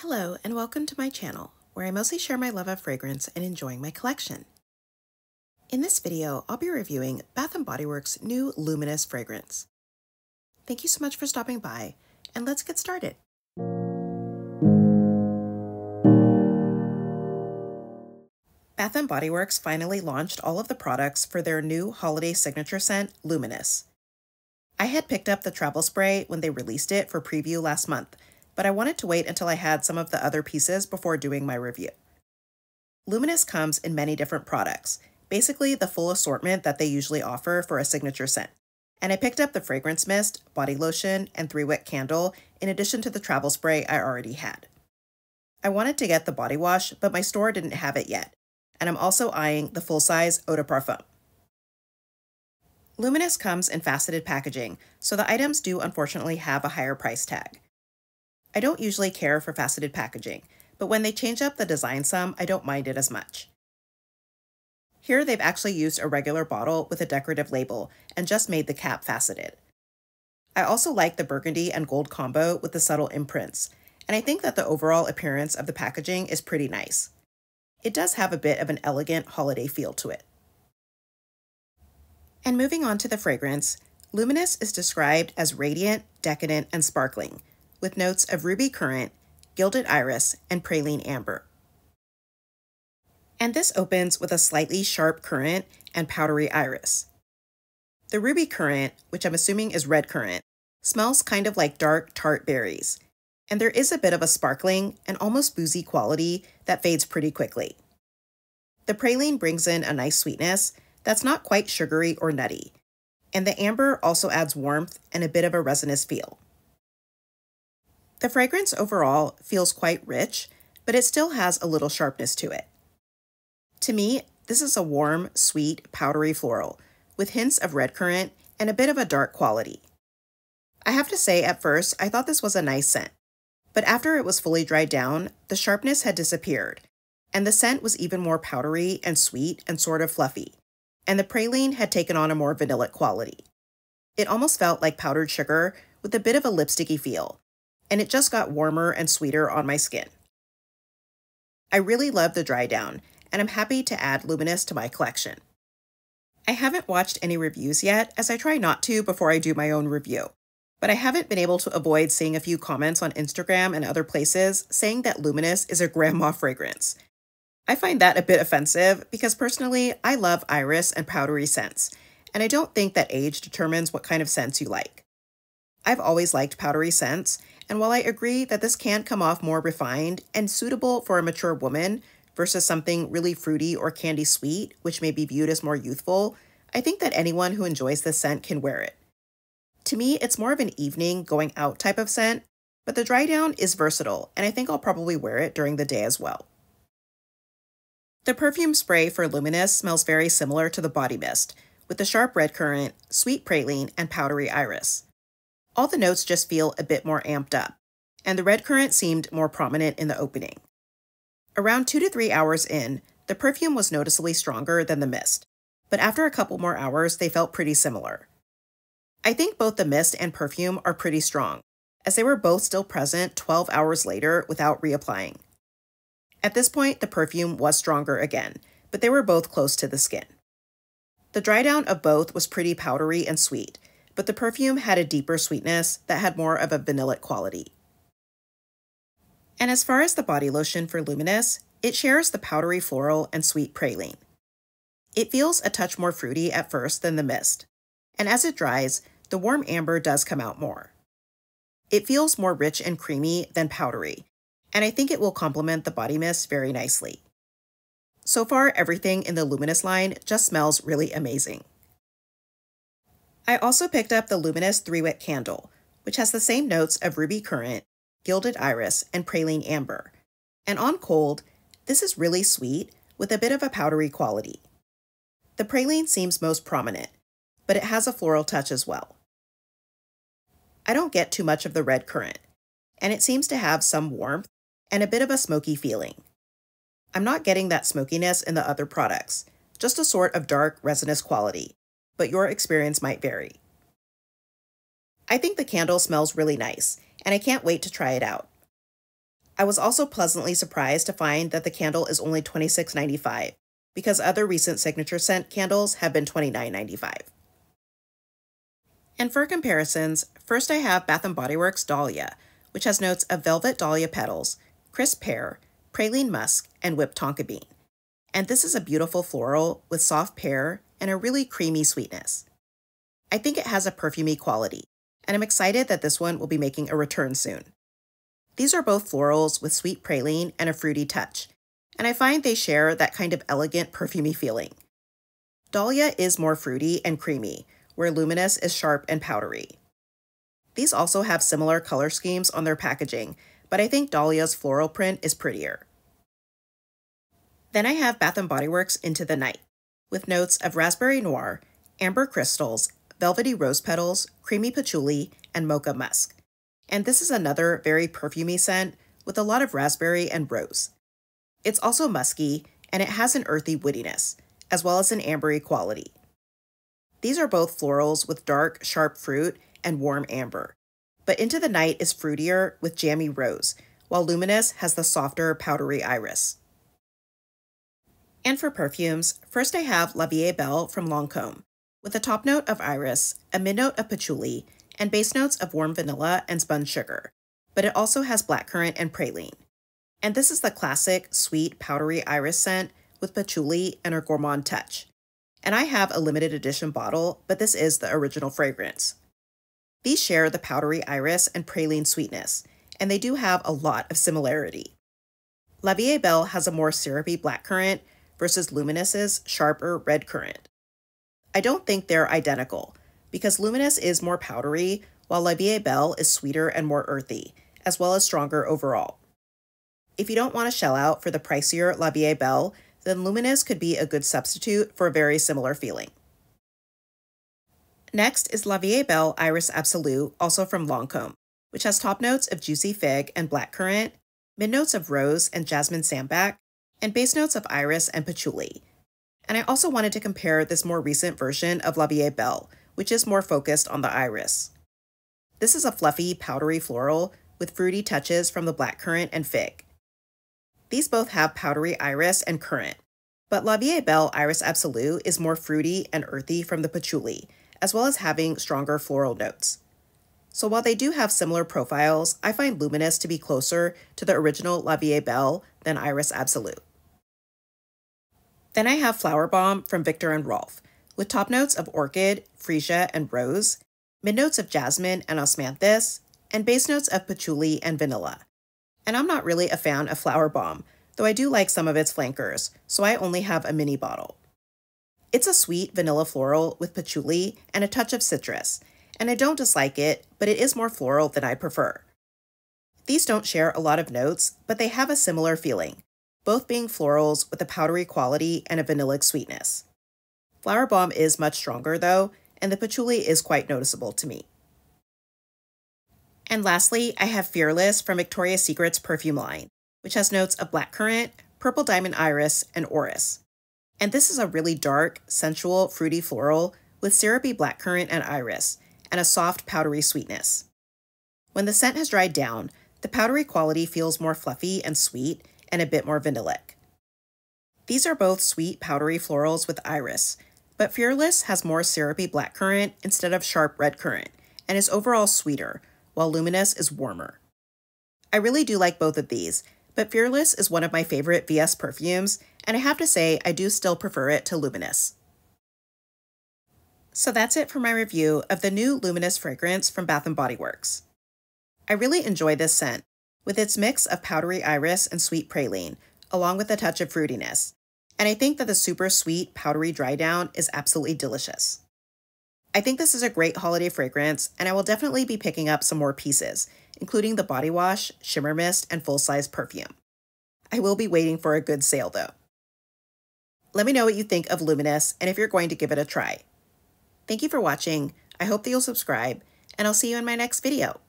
Hello and welcome to my channel, where I mostly share my love of fragrance and enjoying my collection. In this video, I'll be reviewing Bath & Body Works' new Luminous fragrance. Thank you so much for stopping by, and let's get started. Bath & Body Works finally launched all of the products for their new holiday signature scent, Luminous. I had picked up the travel spray when they released it for preview last month, but I wanted to wait until I had some of the other pieces before doing my review. Luminous comes in many different products, basically the full assortment that they usually offer for a signature scent. And I picked up the fragrance mist, body lotion, and 3-wick candle in addition to the travel spray I already had. I wanted to get the body wash, but my store didn't have it yet, and I'm also eyeing the full-size eau de parfum. Luminous comes in faceted packaging, so the items do unfortunately have a higher price tag. I don't usually care for faceted packaging, but when they change up the design some, I don't mind it as much. Here they've actually used a regular bottle with a decorative label and just made the cap faceted. I also like the burgundy and gold combo with the subtle imprints, and I think that the overall appearance of the packaging is pretty nice. It does have a bit of an elegant holiday feel to it. And moving on to the fragrance, Luminous is described as radiant, decadent, and sparkling, with notes of ruby currant, gilded iris, and praline amber. And this opens with a slightly sharp currant and powdery iris. The ruby currant, which I'm assuming is red currant, smells kind of like dark, tart berries, and there is a bit of a sparkling and almost boozy quality that fades pretty quickly. The praline brings in a nice sweetness that's not quite sugary or nutty, and the amber also adds warmth and a bit of a resinous feel. The fragrance overall feels quite rich, but it still has a little sharpness to it. To me, this is a warm, sweet, powdery floral, with hints of red currant and a bit of a dark quality. I have to say, at first, I thought this was a nice scent, but after it was fully dried down, the sharpness had disappeared, and the scent was even more powdery and sweet and sort of fluffy, and the praline had taken on a more vanillic quality. It almost felt like powdered sugar with a bit of a lipsticky feel, and it just got warmer and sweeter on my skin. I really love the dry down, and I'm happy to add Luminous to my collection. I haven't watched any reviews yet, as I try not to before I do my own review, but I haven't been able to avoid seeing a few comments on Instagram and other places saying that Luminous is a grandma fragrance. I find that a bit offensive because personally, I love iris and powdery scents, and I don't think that age determines what kind of scents you like. I've always liked powdery scents, and while I agree that this can come off more refined and suitable for a mature woman versus something really fruity or candy sweet, which may be viewed as more youthful, I think that anyone who enjoys this scent can wear it. To me, it's more of an evening, going out type of scent, but the dry down is versatile, and I think I'll probably wear it during the day as well. The perfume spray for Luminous smells very similar to the body mist, with the sharp red currant, sweet praline, and powdery iris. All the notes just feel a bit more amped up, and the red currant seemed more prominent in the opening. Around 2 to 3 hours in, the perfume was noticeably stronger than the mist, but after a couple more hours, they felt pretty similar. I think both the mist and perfume are pretty strong, as they were both still present 12 hours later without reapplying. At this point, the perfume was stronger again, but they were both close to the skin. The dry down of both was pretty powdery and sweet, but the perfume had a deeper sweetness that had more of a vanillic quality. And as far as the body lotion for Luminous, it shares the powdery floral and sweet praline. It feels a touch more fruity at first than the mist, and as it dries, the warm amber does come out more. It feels more rich and creamy than powdery, and I think it will complement the body mist very nicely. So far, everything in the Luminous line just smells really amazing. I also picked up the Luminous 3-wick candle, which has the same notes of ruby currant, gilded iris, and praline amber. And on cold, this is really sweet with a bit of a powdery quality. The praline seems most prominent, but it has a floral touch as well. I don't get too much of the red currant, and it seems to have some warmth and a bit of a smoky feeling. I'm not getting that smokiness in the other products, just a sort of dark resinous quality, but your experience might vary. I think the candle smells really nice, and I can't wait to try it out. I was also pleasantly surprised to find that the candle is only $26.95, because other recent signature scent candles have been $29.95. And for comparisons, first I have Bath & Body Works Dahlia, which has notes of velvet dahlia petals, crisp pear, praline musk, and whipped tonka bean. And this is a beautiful floral with soft pear and a really creamy sweetness. I think it has a perfumey quality, and I'm excited that this one will be making a return soon. These are both florals with sweet praline and a fruity touch, and I find they share that kind of elegant perfumey feeling. Dahlia is more fruity and creamy, where Luminous is sharp and powdery. These also have similar color schemes on their packaging, but I think Dahlia's floral print is prettier. Then I have Bath & Body Works Into the Night, with notes of raspberry noir, amber crystals, velvety rose petals, creamy patchouli, and mocha musk. And this is another very perfumey scent with a lot of raspberry and rose. It's also musky, and it has an earthy woodiness, as well as an ambery quality. These are both florals with dark, sharp fruit and warm amber, but Into the Night is fruitier with jammy rose, while Luminous has the softer, powdery iris. And for perfumes, first I have La Vie Belle from Lancôme, with a top note of iris, a mid-note of patchouli, and base notes of warm vanilla and spun sugar, but it also has blackcurrant and praline. And this is the classic, sweet, powdery iris scent with patchouli and a gourmand touch. And I have a limited edition bottle, but this is the original fragrance. These share the powdery iris and praline sweetness, and they do have a lot of similarity. La Vie Belle has a more syrupy blackcurrant versus Luminous's sharper red currant. I don't think they're identical, because Luminous is more powdery, while La Vie Belle is sweeter and more earthy, as well as stronger overall. If you don't want to shell out for the pricier La Vie Belle, then Luminous could be a good substitute for a very similar feeling. Next is La Vie Belle Iris Absolu, also from Lancôme, which has top notes of juicy fig and blackcurrant, mid notes of rose and jasmine sambac, and base notes of iris and patchouli. And I also wanted to compare this more recent version of La Vie Belle, which is more focused on the iris. This is a fluffy, powdery floral with fruity touches from the blackcurrant and fig. These both have powdery iris and currant, but La Vie Belle Iris Absolu is more fruity and earthy from the patchouli, as well as having stronger floral notes. So while they do have similar profiles, I find Luminous to be closer to the original La Vie Belle than Iris Absolu. Then I have Flowerbomb from Viktor and Rolf, with top notes of orchid, freesia, and rose, mid notes of jasmine and osmanthus, and base notes of patchouli and vanilla. And I'm not really a fan of Flowerbomb, though I do like some of its flankers, so I only have a mini bottle. It's a sweet vanilla floral with patchouli and a touch of citrus, and I don't dislike it, but it is more floral than I prefer. These don't share a lot of notes, but they have a similar feeling, both being florals with a powdery quality and a vanillic sweetness. Flowerbomb is much stronger though, and the patchouli is quite noticeable to me. And lastly, I have Fearless from Victoria's Secret's perfume line, which has notes of blackcurrant, purple diamond iris, and orris. And this is a really dark, sensual, fruity floral with syrupy blackcurrant and iris, and a soft, powdery sweetness. When the scent has dried down, the powdery quality feels more fluffy and sweet, and a bit more vanillic. These are both sweet, powdery florals with iris, but Fearless has more syrupy blackcurrant instead of sharp red currant, and is overall sweeter, while Luminous is warmer. I really do like both of these, but Fearless is one of my favorite VS perfumes, and I have to say I do still prefer it to Luminous. So that's it for my review of the new Luminous fragrance from Bath & Body Works. I really enjoy this scent, with its mix of powdery iris and sweet praline, along with a touch of fruitiness, and I think that the super sweet, powdery dry down is absolutely delicious. I think this is a great holiday fragrance, and I will definitely be picking up some more pieces, including the body wash, shimmer mist, and full-size perfume. I will be waiting for a good sale though. Let me know what you think of Luminous and if you're going to give it a try. Thank you for watching, I hope that you'll subscribe, and I'll see you in my next video.